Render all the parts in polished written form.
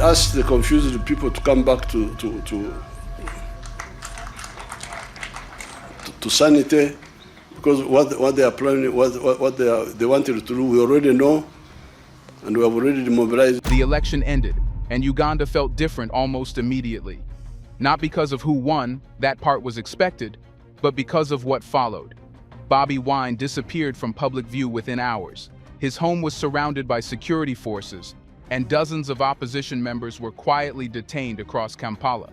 ask the confused people to come back to sanity, because what they are planning, what they wanted to do, we already know, and we have already demobilized. The election ended, and Uganda felt different almost immediately. Not because of who won, that part was expected, but because of what followed. Bobi Wine disappeared from public view within hours. His home was surrounded by security forces, and dozens of opposition members were quietly detained across Kampala.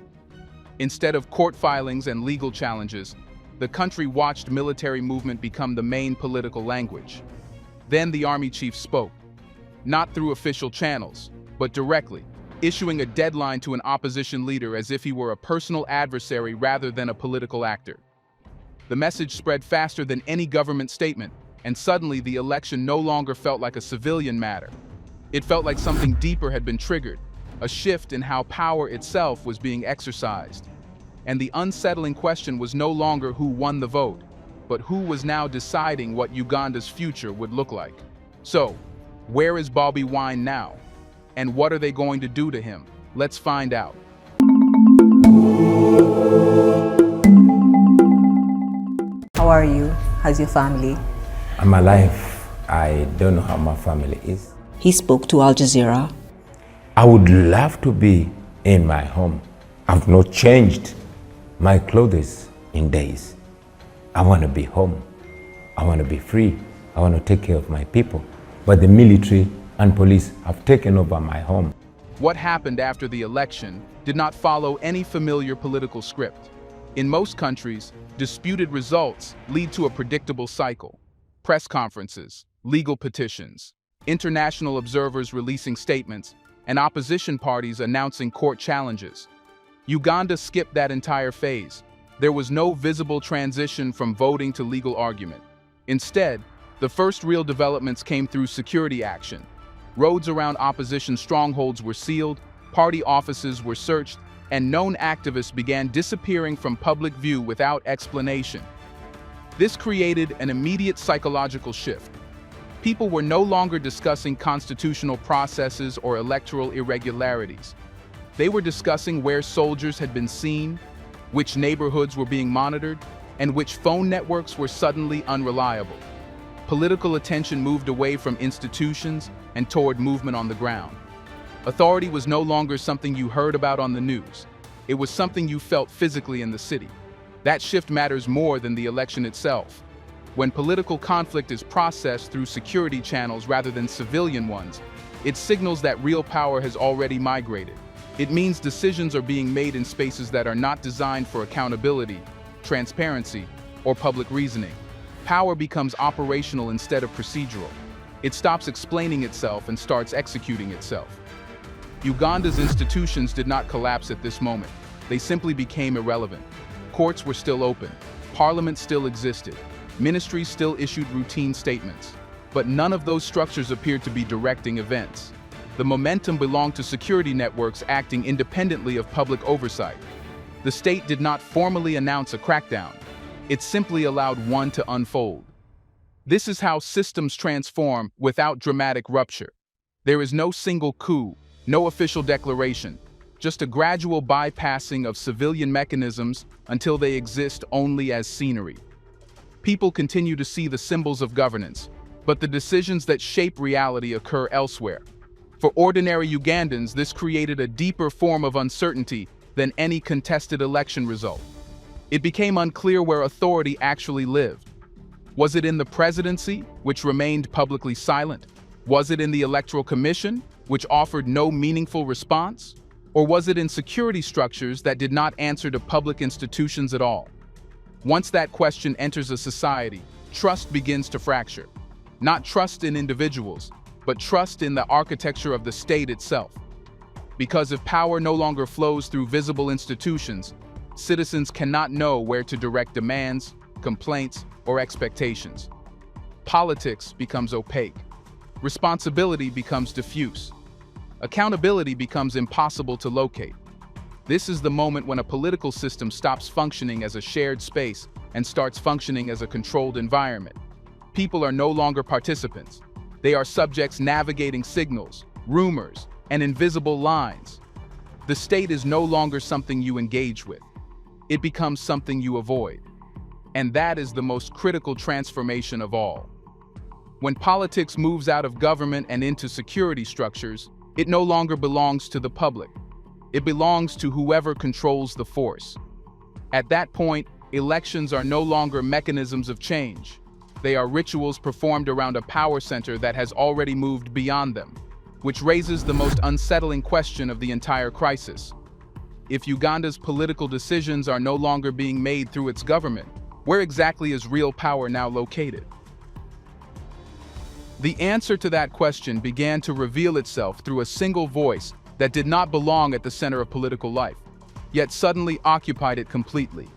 Instead of court filings and legal challenges, the country watched military movement become the main political language. Then the army chief spoke, not through official channels, but directly, issuing a deadline to an opposition leader as if he were a personal adversary rather than a political actor. The message spread faster than any government statement, and suddenly the election no longer felt like a civilian matter. It felt like something deeper had been triggered, a shift in how power itself was being exercised. And the unsettling question was no longer who won the vote, but who was now deciding what Uganda's future would look like. So, where is Bobi Wine now? And what are they going to do to him? Let's find out. How are you? How's your family? I'm alive. I don't know how my family is. He spoke to Al Jazeera. I would love to be in my home. I've not changed my clothes in days. I want to be home. I want to be free. I want to take care of my people. But the military and police have taken over my home. What happened after the election did not follow any familiar political script. In most countries, disputed results lead to a predictable cycle. Press conferences, legal petitions, international observers releasing statements, and opposition parties announcing court challenges. Uganda skipped that entire phase. There was no visible transition from voting to legal argument. Instead, the first real developments came through security action. Roads around opposition strongholds were sealed, party offices were searched, and known activists began disappearing from public view without explanation. This created an immediate psychological shift. People were no longer discussing constitutional processes or electoral irregularities. They were discussing where soldiers had been seen, which neighborhoods were being monitored, and which phone networks were suddenly unreliable. Political attention moved away from institutions and toward movement on the ground. Authority was no longer something you heard about on the news. It was something you felt physically in the city. That shift matters more than the election itself. When political conflict is processed through security channels rather than civilian ones, it signals that real power has already migrated. It means decisions are being made in spaces that are not designed for accountability, transparency, or public reasoning. Power becomes operational instead of procedural. It stops explaining itself and starts executing itself. Uganda's institutions did not collapse at this moment. They simply became irrelevant. Courts were still open. Parliament still existed. Ministries still issued routine statements. But none of those structures appeared to be directing events. The momentum belonged to security networks acting independently of public oversight. The state did not formally announce a crackdown. It simply allowed one to unfold. This is how systems transform without dramatic rupture. There is no single coup, no official declaration, just a gradual bypassing of civilian mechanisms until they exist only as scenery. People continue to see the symbols of governance, but the decisions that shape reality occur elsewhere. For ordinary Ugandans, this created a deeper form of uncertainty than any contested election result. It became unclear where authority actually lived. Was it in the presidency, which remained publicly silent? Was it in the Electoral Commission, which offered no meaningful response? Or was it in security structures that did not answer to public institutions at all? Once that question enters a society, trust begins to fracture. Not trust in individuals, but trust in the architecture of the state itself. Because if power no longer flows through visible institutions, citizens cannot know where to direct demands, complaints, or expectations. Politics becomes opaque. Responsibility becomes diffuse. Accountability becomes impossible to locate. This is the moment when a political system stops functioning as a shared space and starts functioning as a controlled environment. People are no longer participants. They are subjects navigating signals, rumors, and invisible lines. The state is no longer something you engage with. It becomes something you avoid. And that is the most critical transformation of all. When politics moves out of government and into security structures, it no longer belongs to the public. It belongs to whoever controls the force. At that point, elections are no longer mechanisms of change. They are rituals performed around a power center that has already moved beyond them, which raises the most unsettling question of the entire crisis. If Uganda's political decisions are no longer being made through its government, where exactly is real power now located? The answer to that question began to reveal itself through a single voice that did not belong at the center of political life, yet suddenly occupied it completely.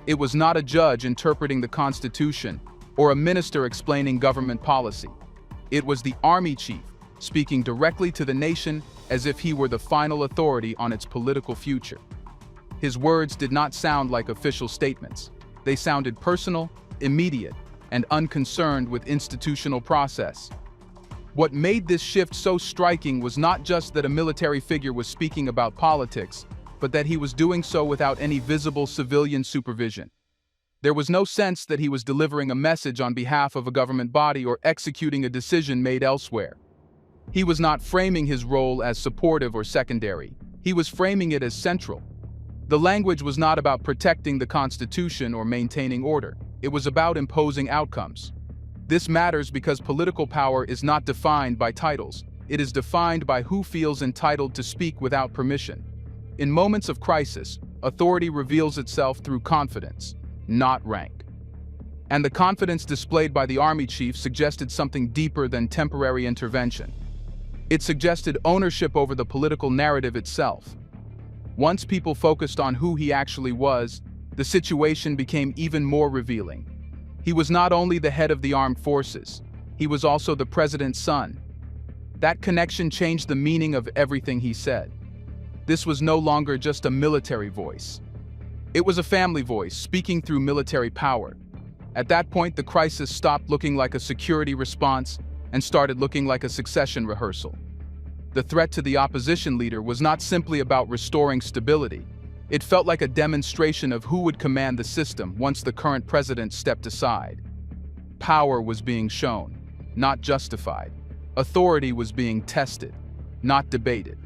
It was not a judge interpreting the Constitution or a minister explaining government policy. It was the army chief, speaking directly to the nation as if he were the final authority on its political future. His words did not sound like official statements. They sounded personal, immediate, and unconcerned with institutional process. What made this shift so striking was not just that a military figure was speaking about politics, but that he was doing so without any visible civilian supervision. There was no sense that he was delivering a message on behalf of a government body or executing a decision made elsewhere. He was not framing his role as supportive or secondary. He was framing it as central. The language was not about protecting the Constitution or maintaining order. It was about imposing outcomes. This matters because political power is not defined by titles. It is defined by who feels entitled to speak without permission. In moments of crisis, authority reveals itself through confidence, not rank. And the confidence displayed by the army chief suggested something deeper than temporary intervention. It suggested ownership over the political narrative itself. Once people focused on who he actually was, the situation became even more revealing. He was not only the head of the armed forces, he was also the president's son. That connection changed the meaning of everything he said. This was no longer just a military voice. It was a family voice speaking through military power. At that point, the crisis stopped looking like a security response and started looking like a succession rehearsal. The threat to the opposition leader was not simply about restoring stability. It felt like a demonstration of who would command the system once the current president stepped aside. Power was being shown, not justified. Authority was being tested, not debated.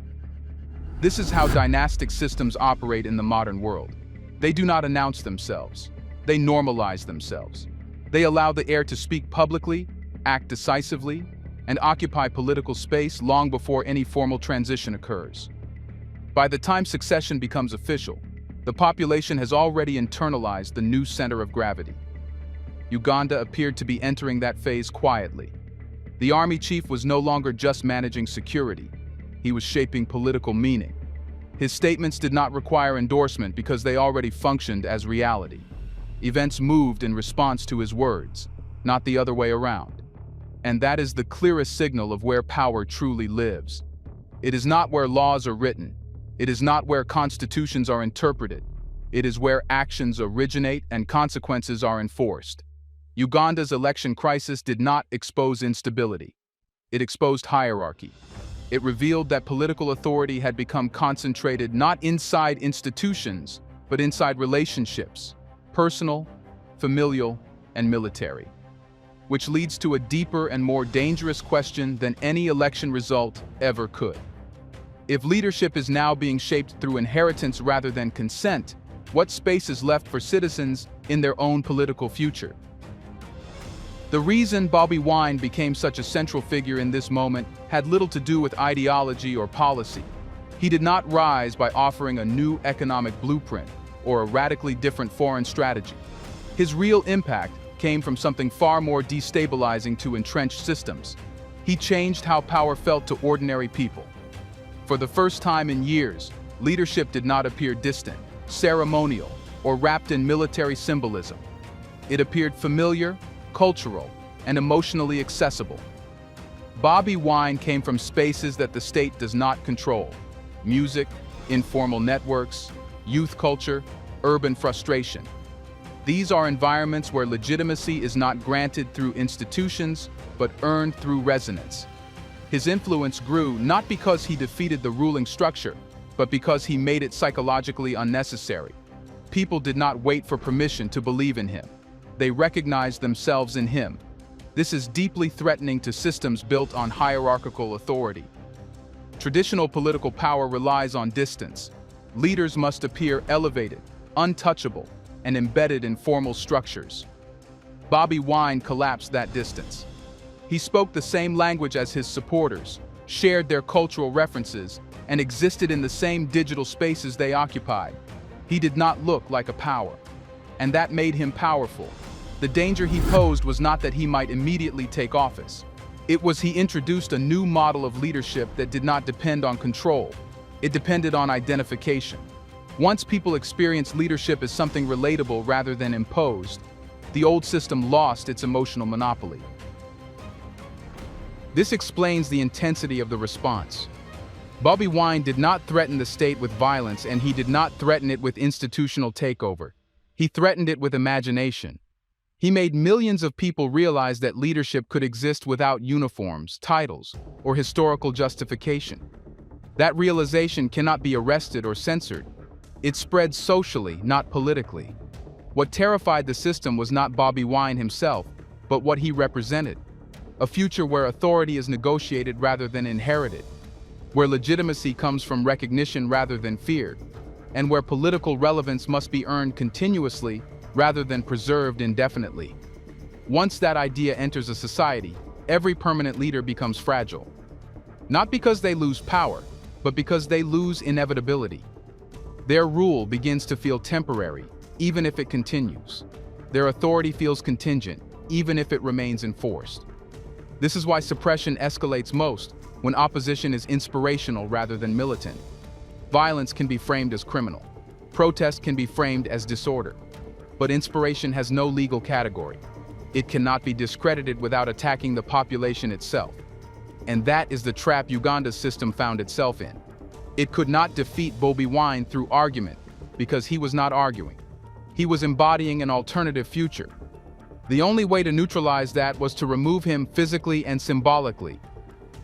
This is how dynastic systems operate in the modern world. They do not announce themselves. They normalize themselves. They allow the heir to speak publicly, act decisively, and occupy political space long before any formal transition occurs. By the time succession becomes official, the population has already internalized the new center of gravity. Uganda appeared to be entering that phase quietly. The army chief was no longer just managing security. He was shaping political meaning. His statements did not require endorsement because they already functioned as reality. Events moved in response to his words, not the other way around. And that is the clearest signal of where power truly lives. It is not where laws are written. It is not where constitutions are interpreted. It is where actions originate and consequences are enforced. Uganda's election crisis did not expose instability. It exposed hierarchy. It revealed that political authority had become concentrated not inside institutions, but inside relationships, personal, familial, and military. Which leads to a deeper and more dangerous question than any election result ever could. If leadership is now being shaped through inheritance rather than consent, what space is left for citizens in their own political future? The reason Bobi Wine became such a central figure in this moment had little to do with ideology or policy. He did not rise by offering a new economic blueprint or a radically different foreign strategy. His real impact came from something far more destabilizing to entrenched systems. He changed how power felt to ordinary people. For the first time in years, leadership did not appear distant, ceremonial, or wrapped in military symbolism. It appeared familiar, cultural, and emotionally accessible. Bobi Wine came from spaces that the state does not control: music, informal networks, youth culture, urban frustration. These are environments where legitimacy is not granted through institutions, but earned through resonance. His influence grew not because he defeated the ruling structure, but because he made it psychologically unnecessary. People did not wait for permission to believe in him. They recognized themselves in him. This is deeply threatening to systems built on hierarchical authority. Traditional political power relies on distance. Leaders must appear elevated, untouchable, and embedded in formal structures. Bobi Wine collapsed that distance. He spoke the same language as his supporters, shared their cultural references, and existed in the same digital spaces they occupied. He did not look like a power, and that made him powerful. The danger he posed was not that he might immediately take office. It was he introduced a new model of leadership that did not depend on control. It depended on identification. Once people experienced leadership as something relatable rather than imposed, the old system lost its emotional monopoly. This explains the intensity of the response. Bobi Wine did not threaten the state with violence, and he did not threaten it with institutional takeover. He threatened it with imagination. He made millions of people realize that leadership could exist without uniforms, titles, or historical justification. That realization cannot be arrested or censored. It spread socially, not politically. What terrified the system was not Bobi Wine himself, but what he represented. A future where authority is negotiated rather than inherited, where legitimacy comes from recognition rather than fear, and where political relevance must be earned continuously rather than preserved indefinitely. Once that idea enters a society, every permanent leader becomes fragile. Not because they lose power, but because they lose inevitability. Their rule begins to feel temporary, even if it continues. Their authority feels contingent, even if it remains enforced. This is why suppression escalates most when opposition is inspirational rather than militant. Violence can be framed as criminal. Protest can be framed as disorder. But inspiration has no legal category. It cannot be discredited without attacking the population itself. And that is the trap Uganda's system found itself in. It could not defeat Bobi Wine through argument because he was not arguing. He was embodying an alternative future. The only way to neutralize that was to remove him physically and symbolically,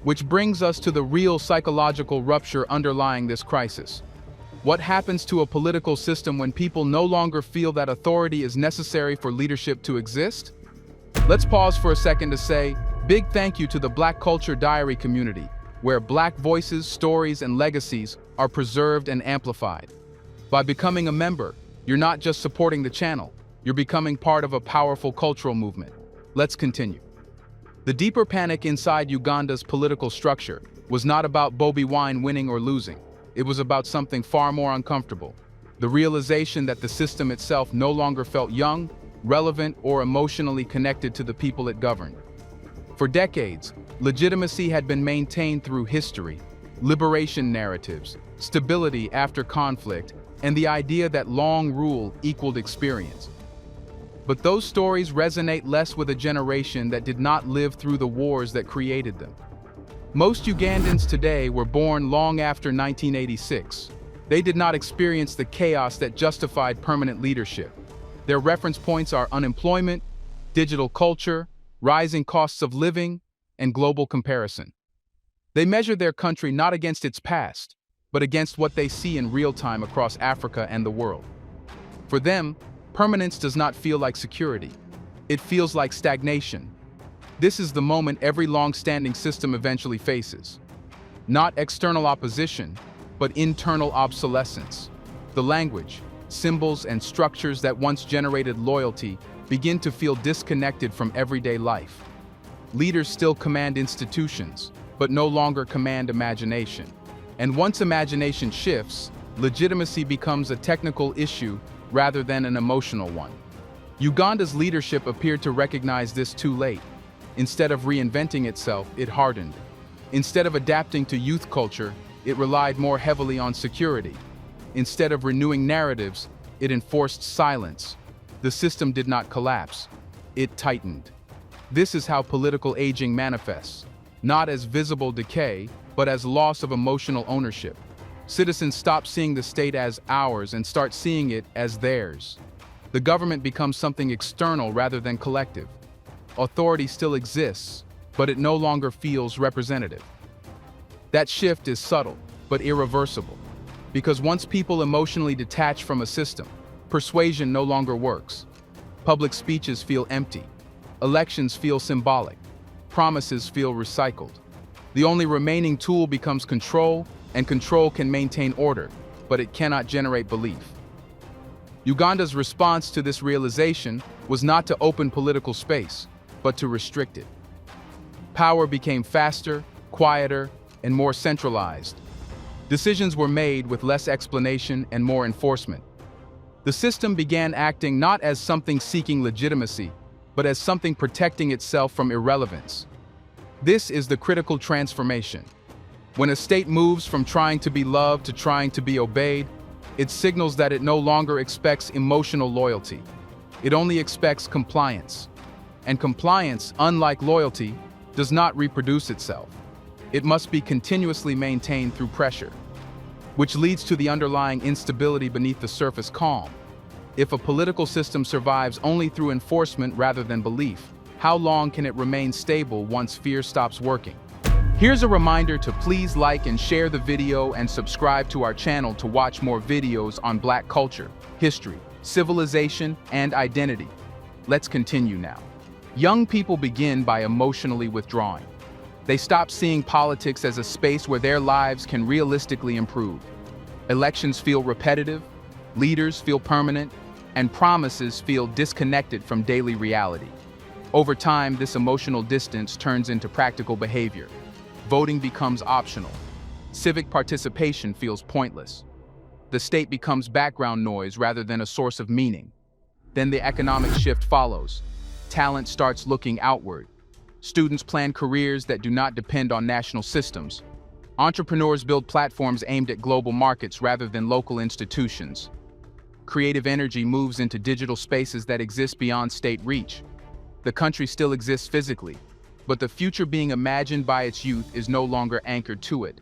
which brings us to the real psychological rupture underlying this crisis. What happens to a political system when people no longer feel that authority is necessary for leadership to exist? Let's pause for a second to say big thank you to the Black Culture Diary community, where Black voices, stories, and legacies are preserved and amplified. By becoming a member, you're not just supporting the channel, you're becoming part of a powerful cultural movement. Let's continue. The deeper panic inside Uganda's political structure was not about Bobi Wine winning or losing. It was about something far more uncomfortable. The realization that the system itself no longer felt young, relevant, or emotionally connected to the people it governed. For decades, legitimacy had been maintained through history, liberation narratives, stability after conflict, and the idea that long rule equaled experience. But those stories resonate less with a generation that did not live through the wars that created them. Most Ugandans today were born long after 1986. They did not experience the chaos that justified permanent leadership. Their reference points are unemployment, digital culture, rising costs of living, and global comparison. They measure their country not against its past, but against what they see in real time across Africa and the world. For them, permanence does not feel like security. It feels like stagnation. This is the moment every long-standing system eventually faces. Not external opposition, but internal obsolescence. The language, symbols, and structures that once generated loyalty begin to feel disconnected from everyday life. Leaders still command institutions, but no longer command imagination. And once imagination shifts, legitimacy becomes a technical issue rather than an emotional one. Uganda's leadership appeared to recognize this too late. Instead of reinventing itself, it hardened. Instead of adapting to youth culture, it relied more heavily on security. Instead of renewing narratives, it enforced silence. The system did not collapse. It tightened. This is how political aging manifests, not as visible decay, but as loss of emotional ownership. Citizens stop seeing the state as ours and start seeing it as theirs. The government becomes something external rather than collective. Authority still exists, but it no longer feels representative. That shift is subtle, but irreversible. Because once people emotionally detach from a system, persuasion no longer works. Public speeches feel empty. Elections feel symbolic. Promises feel recycled. The only remaining tool becomes control, and control can maintain order, but it cannot generate belief. Uganda's response to this realization was not to open political space, but to restrict it. Power became faster, quieter, and more centralized. Decisions were made with less explanation and more enforcement. The system began acting not as something seeking legitimacy, but as something protecting itself from irrelevance. This is the critical transformation. When a state moves from trying to be loved to trying to be obeyed, it signals that it no longer expects emotional loyalty. It only expects compliance. And compliance, unlike loyalty, does not reproduce itself. It must be continuously maintained through pressure, which leads to the underlying instability beneath the surface calm. If a political system survives only through enforcement rather than belief, how long can it remain stable once fear stops working? Here's a reminder to please like and share the video and subscribe to our channel to watch more videos on Black culture, history, civilization, and identity. Let's continue now. Young people begin by emotionally withdrawing. They stop seeing politics as a space where their lives can realistically improve. Elections feel repetitive, leaders feel permanent, and promises feel disconnected from daily reality. Over time, this emotional distance turns into practical behavior. Voting becomes optional. Civic participation feels pointless. The state becomes background noise rather than a source of meaning. Then the economic shift follows. Talent starts looking outward. Students plan careers that do not depend on national systems. Entrepreneurs build platforms aimed at global markets rather than local institutions. Creative energy moves into digital spaces that exist beyond state reach. The country still exists physically, but the future being imagined by its youth is no longer anchored to it.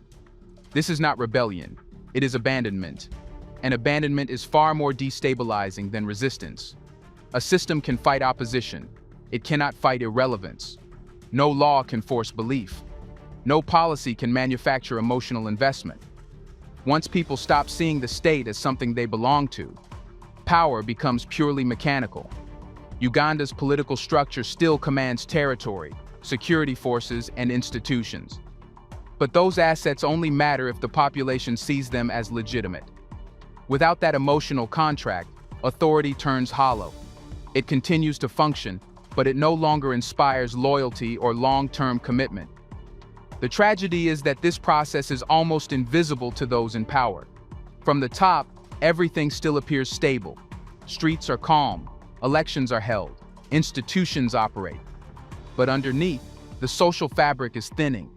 This is not rebellion, it is abandonment. And abandonment is far more destabilizing than resistance. A system can fight opposition, it cannot fight irrelevance. No law can force belief. No policy can manufacture emotional investment. Once people stop seeing the state as something they belong to, power becomes purely mechanical. Uganda's political structure still commands territory, security forces, and institutions. But those assets only matter if the population sees them as legitimate. Without that emotional contract, authority turns hollow. It continues to function, but it no longer inspires loyalty or long-term commitment. The tragedy is that this process is almost invisible to those in power. From the top, everything still appears stable. Streets are calm, elections are held, institutions operate. But underneath, the social fabric is thinning.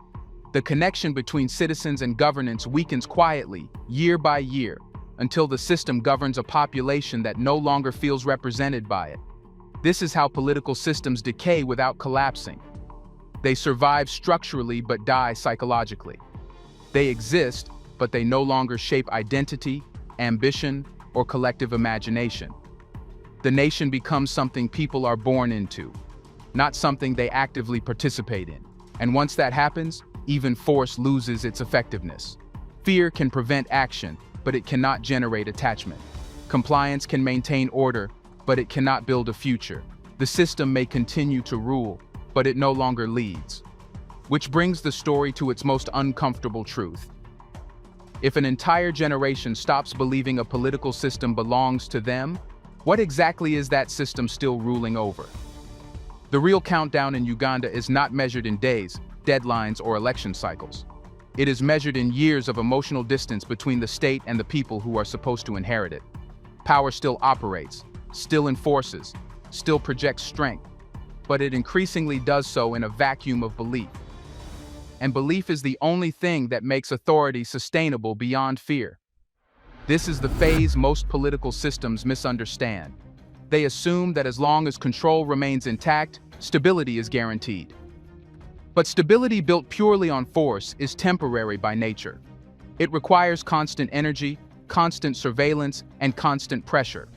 The connection between citizens and governance weakens quietly, year by year, until the system governs a population that no longer feels represented by it. This is how political systems decay without collapsing. They survive structurally but die psychologically. They exist, but they no longer shape identity, ambition, or collective imagination. The nation becomes something people are born into, not something they actively participate in. And once that happens, even force loses its effectiveness. Fear can prevent action, but it cannot generate attachment. Compliance can maintain order, but it cannot build a future. The system may continue to rule, but it no longer leads. Which brings the story to its most uncomfortable truth. If an entire generation stops believing a political system belongs to them, what exactly is that system still ruling over? The real countdown in Uganda is not measured in days, deadlines, or election cycles. It is measured in years of emotional distance between the state and the people who are supposed to inherit it. Power still operates, still enforces, still projects strength, but it increasingly does so in a vacuum of belief. And belief is the only thing that makes authority sustainable beyond fear. This is the phase most political systems misunderstand. They assume that as long as control remains intact, stability is guaranteed. But stability built purely on force is temporary by nature. It requires constant energy, constant surveillance, and constant pressure.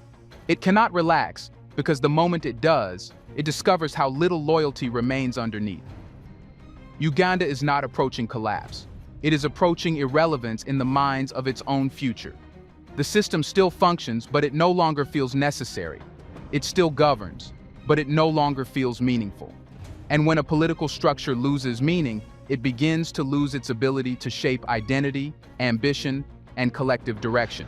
It cannot relax, because the moment it does, it discovers how little loyalty remains underneath. Uganda is not approaching collapse. It is approaching irrelevance in the minds of its own future. The system still functions, but it no longer feels necessary. It still governs, but it no longer feels meaningful. And when a political structure loses meaning, it begins to lose its ability to shape identity, ambition, and collective direction.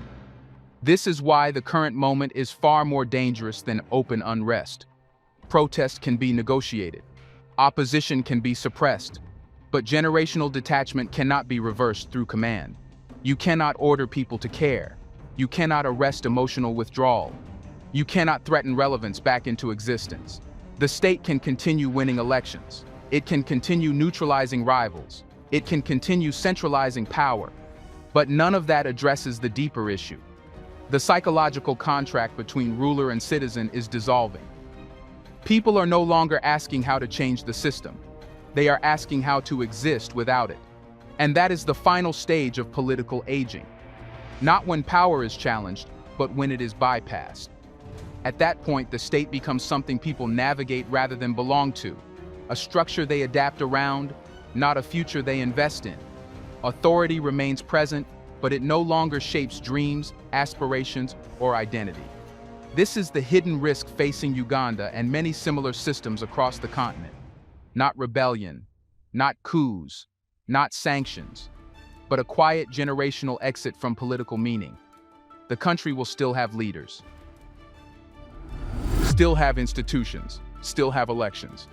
This is why the current moment is far more dangerous than open unrest. Protest can be negotiated. Opposition can be suppressed. But generational detachment cannot be reversed through command. You cannot order people to care. You cannot arrest emotional withdrawal. You cannot threaten relevance back into existence. The state can continue winning elections. It can continue neutralizing rivals. It can continue centralizing power. But none of that addresses the deeper issue. The psychological contract between ruler and citizen is dissolving. People are no longer asking how to change the system. They are asking how to exist without it. And that is the final stage of political aging. Not when power is challenged, but when it is bypassed. At that point, the state becomes something people navigate rather than belong to, a structure they adapt around, not a future they invest in. Authority remains present, but it no longer shapes dreams, aspirations, or identity. This is the hidden risk facing Uganda and many similar systems across the continent. Not rebellion, not coups, not sanctions, but a quiet generational exit from political meaning. The country will still have leaders, still have institutions, still have elections,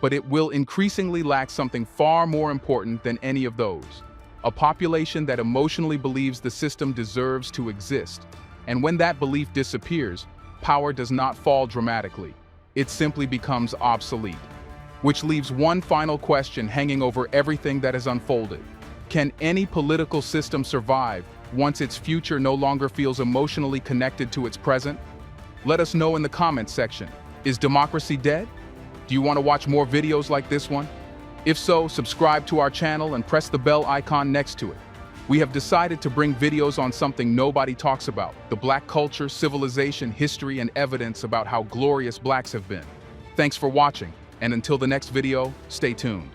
but it will increasingly lack something far more important than any of those. A population that emotionally believes the system deserves to exist. And when that belief disappears, power does not fall dramatically. It simply becomes obsolete. Which leaves one final question hanging over everything that has unfolded. Can any political system survive once its future no longer feels emotionally connected to its present? Let us know in the comments section. Is democracy dead? Do you want to watch more videos like this one? If so, subscribe to our channel and press the bell icon next to it. We have decided to bring videos on something nobody talks about, the Black culture, civilization, history, and evidence about how glorious Blacks have been. Thanks for watching, and until the next video, stay tuned.